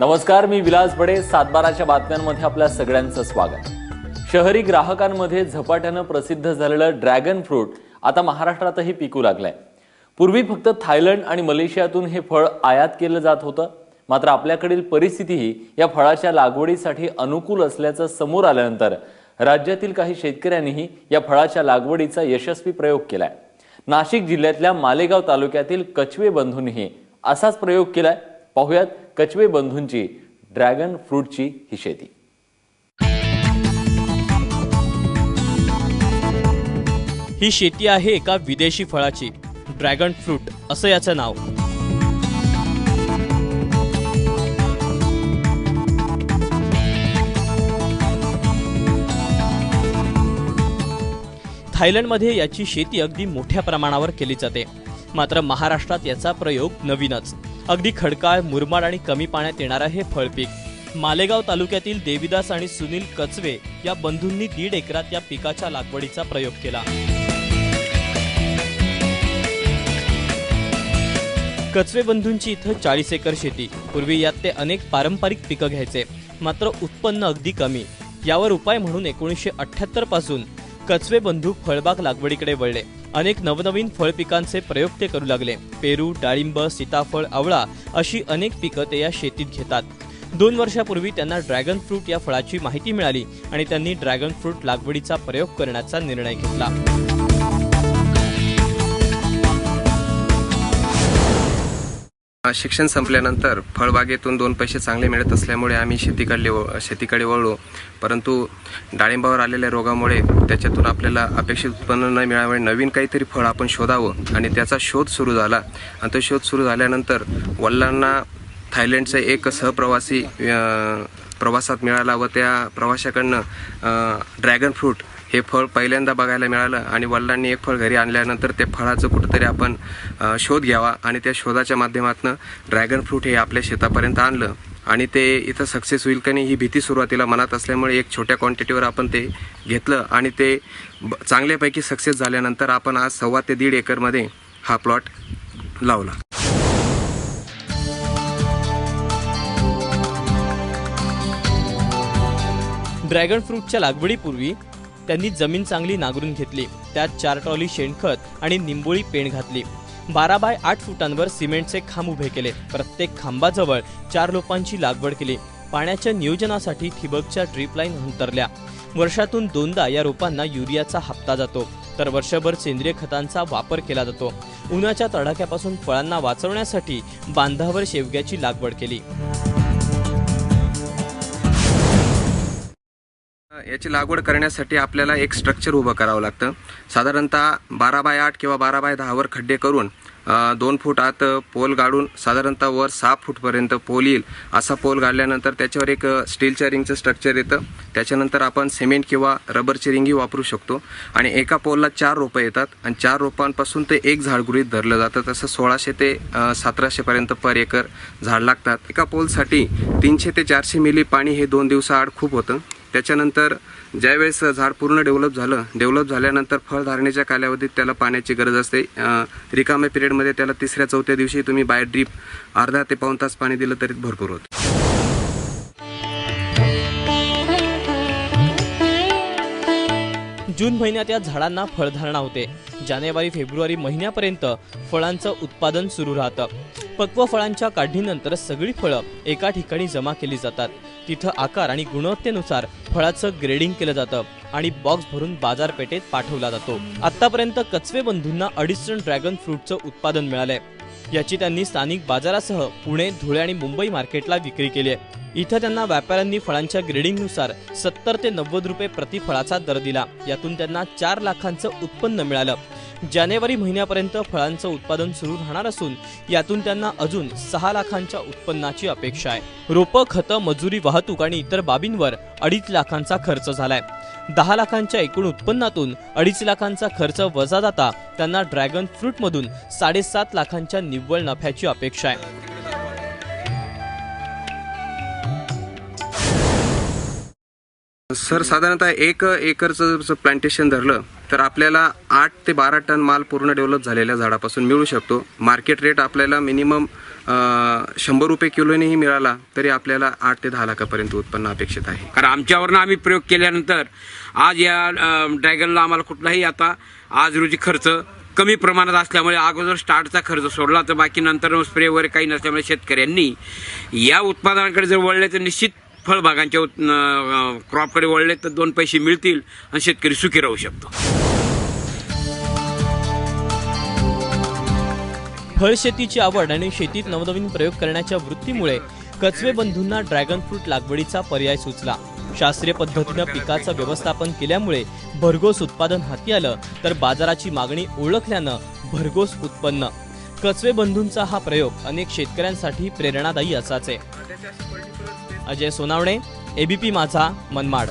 नमस्कार, मी विलास बडे. सातबाराच्या बातम्यांमध्ये आपल्या सगळ्यांचं स्वागत. शहरी ग्राहकांमध्ये झपाट्यानं प्रसिद्ध झालेलं ड्रॅगन फ्रूट आता महाराष्ट्रातही पिकू लागलंय. पूर्वी फक्त थायलंड आणि मलेशियातून हे फळ आयात केलं जात होतं. मात्र आपल्याकडील परिस्थितीही या फळाच्या लागवडीसाठी अनुकूल असल्याचं समोर आल्यानंतर राज्यातील काही शेतकऱ्यांनीही या फळाच्या लागवडीचा यशस्वी प्रयोग केलाय. नाशिक जिल्ह्यातल्या मालेगाव तालुक्यातील कचवे बंधूंनीही असाच प्रयोग केलाय. पाहुयात कचवे बंधूंची ड्रॅगन फ्रूटची ही शेती. ही शेती आहे एका विदेशी फळाची. ड्रॅगन फ्रूट असं याचं नाव. थायलंडमध्ये याची शेती अगदी मोठ्या प्रमाणावर केली जाते. मात्र महाराष्ट्रात याचा प्रयोग नवीनच. अगदी खडकाळ, मुरमाड आणि कमी पाण्यात येणारं हे फळपीक. मालेगाव तालुक्यातील देवीदास आणि सुनील कचवे या बंधूंनी 1.5 एकरात या पिकाच्या लागवडीचा प्रयोग केला. कचवे बंधूंची इथं 40 एकर शेती. पूर्वी यात ते अनेक पारंपरिक पिकं घ्यायचे, मात्र उत्पन्न अगदी कमी. यावर उपाय म्हणून 1978 पासून कचवे बंधू फळबाग लागवडीकडे वळले. अनेक नवनवीन फळ पिकांचे प्रयोग ते करू लागले. पेरू, डाळिंब, सीताफळ, आवळा अशी अनेक पिकं ते या शेतीत घेतात. 2 वर्षापूर्वी त्यांना ड्रॅगन फ्रूट या फळाची माहिती मिळाली आणि त्यांनी ड्रॅगन फ्रूट लागवडीचा प्रयोग करण्याचा निर्णय घेतला. शिक्षण संपल्यानंतर फळबागेतून 2 पैसे चांगले मिळत असल्यामुळे आम्ही शेतीकडे वळलो. परंतु डाळिंबावर आलेल्या रोगामुळे त्याच्यातून आपल्याला अपेक्षित उत्पन्न न मिळाल्यामुळे नवीन काहीतरी फळ आपण शोधावं आणि त्याचा शोध सुरू झाला. आणि तो शोध सुरू झाल्यानंतर वडिलांना थायलंडचा एक सहप्रवासी प्रवासात मिळाला व त्या प्रवाशाकडनं ड्रॅगन फ्रूट हे फळ पहिल्यांदा बघायला मिळालं. आणि वडिलांनी एक फळ घरी आणल्यानंतर ते फळाचं कुठंतरी आपण शोध घ्यावा आणि त्या शोधाच्या माध्यमातून ड्रॅगन फ्रूट हे आपल्या शेतापर्यंत आणलं. आणि ते इथं सक्सेस होईल का नाही ही भीती सुरुवातीला मनात असल्यामुळे एक छोट्या क्वांटिटीवर आपण ते घेतलं आणि ते चांगल्यापैकी सक्सेस झाल्यानंतर आपण आज 1.25 ते 1.5 एकरमध्ये हा प्लॉट लावला. ड्रॅगन फ्रूटच्या लागवडीपूर्वी त्यांनी जमीन चांगली नांगरून घेतली. त्यात 4 ट्रॉली शेणखत आणि निंबोळी पेंड घातली. 12 बाय 8 फुटांवर सिमेंटचे खांब उभे केले. प्रत्येक खांबाजवळ 4 रोपांची लागवड केली. पाण्याच्या नियोजनासाठी ठिबकच्या ड्रीप लाईन अंतरल्या. वर्षातून 2दा या रोपांना युरियाचा हप्ता जातो, तर वर्षभर सेंद्रिय खतांचा वापर केला जातो. उन्हाच्या तडाख्यापासून फळांना वाचवण्यासाठी बांधावर शेवग्याची लागवड केली. याची लागवड करण्यासाठी आपल्याला एक स्ट्रक्चर उभं करावं लागतं. साधारणतः 12 बाय 8 किंवा 12 बाय 10 वर खड्डे करून 2 फूट आत पोल गाडून साधारणतः वर 6 फूटपर्यंत पोल येईल. असा पोल गाडल्यानंतर त्याच्यावर एक स्टीलच्या रिंगचं स्ट्रक्चर येतं. त्याच्यानंतर आपण सिमेंट किंवा रबरची रिंगही वापरू शकतो. आणि एका पोलला 4 रोपं येतात आणि 4 रोपांपासून ते एक झाड गृहीत धरलं जातं. तसं 1600 ते 1700 पर्यंत पर एकर झाड लागतात. एका पोलसाठी 300 ते 400 मिली पाणी हे 2 दिवसाआड खूप होतं. त्याच्यानंतर ज्यावेळेस झाड पूर्ण डेव्हलप झाल्यानंतर फळधारणेच्या कालावधीत त्याला पाण्याची गरज असते. रिकाम्या पिरियडमध्ये त्याला 3ऱ्या-4थ्या दिवशी तुम्ही बाय ड्रीप अर्धा ते पाऊण तास पाणी दिलं तरी भरपूर होतं. जून महिन्यात या झाडांना फळधारणा होते. जानेवारी-फेब्रुवारी महिन्यापर्यंत फळांचं उत्पादन सुरू राहतं. पक्व फळांच्या काढणीनंतर सगळी फळं एका ठिकाणी जमा केली जातात. तिथं आकार आणि गुणवत्तेनुसार फळाचं ग्रेडिंग केलं जातं आणि बॉक्स भरून बाजारपेठेत पाठवला जातो. आतापर्यंत कचवे बंधूंना 2.5 टन ड्रॅगन फ्रूटचं उत्पादन मिळालंय. याची त्यांनी स्थानिक बाजारासह पुणे, धुळे आणि मुंबई मार्केटला विक्री केली आहे. इथं त्यांना व्यापाऱ्यांनी फळांच्या ग्रेडिंगनुसार 70 ते 90 रुपये प्रति फळाचा दर दिला. यातून त्यांना 4 लाखांचं उत्पन्न मिळालं. जानेवारी महिन्यापर्यंत फळांचं उत्पादन सुरू राहणार असून यातून त्यांना अजून 6 लाखांच्या उत्पन्नाची अपेक्षा आहे. रोपं, खतं, मजुरी, वाहतूक आणि इतर बाबींवर 2.5 लाखांचा खर्च झालाय. 10 लाखांच्या एकूण उत्पन्नातून 2.5 लाखांचा खर्च वजा जाता त्यांना ड्रॅगन फ्रूटमधून 7.5 लाखांच्या निव्वळ नफ्याची अपेक्षा आहे. सर, साधारणतः 1 एकरचं जर प्लांटेशन धरलं तर आपल्याला 8 ते 12 टन माल पूर्ण डेव्हलप झालेल्या झाडापासून मिळू शकतो. मार्केट रेट आपल्याला मिनिमम 100 रुपये किलोनेही मिळाला तरी आपल्याला 8 ते 10 लाखापर्यंत उत्पन्न अपेक्षित आहे. कारण आमच्यावरनं आम्ही प्रयोग केल्यानंतर आज या ड्रॅगनला आम्हाला कुठलाही आता आज रोजी खर्च कमी प्रमाणात असल्यामुळे अगोदर स्टार्टचा खर्च सोडला तर बाकी नंतर स्प्रे वगैरे काही नसल्यामुळे शेतकऱ्यांनी या उत्पादनाकडे जर वळले तर निश्चित फळबागांच्या क्रॉपकडे वळले तर 2 पैसे मिळतील आणि शेतकरी सुखी राहू शकतो. फळशेतीची आवड आणि शेतीत नवनवीन प्रयोग करण्याच्या वृत्तीमुळे कचवे बंधूंना ड्रॅगन फ्रूट लागवडीचा पर्याय सुचला. शास्त्रीय पद्धतीनं पिकाचं व्यवस्थापन केल्यामुळे भरघोस उत्पादन हाती आलं तर बाजाराची मागणी ओळखल्यानं भरघोस उत्पन्न. कचवे बंधूंचा हा प्रयोग अनेक शेतकऱ्यांसाठी प्रेरणादायी असाच आहे. अजय सोनावणे, एबीपी माझा, मनमाड.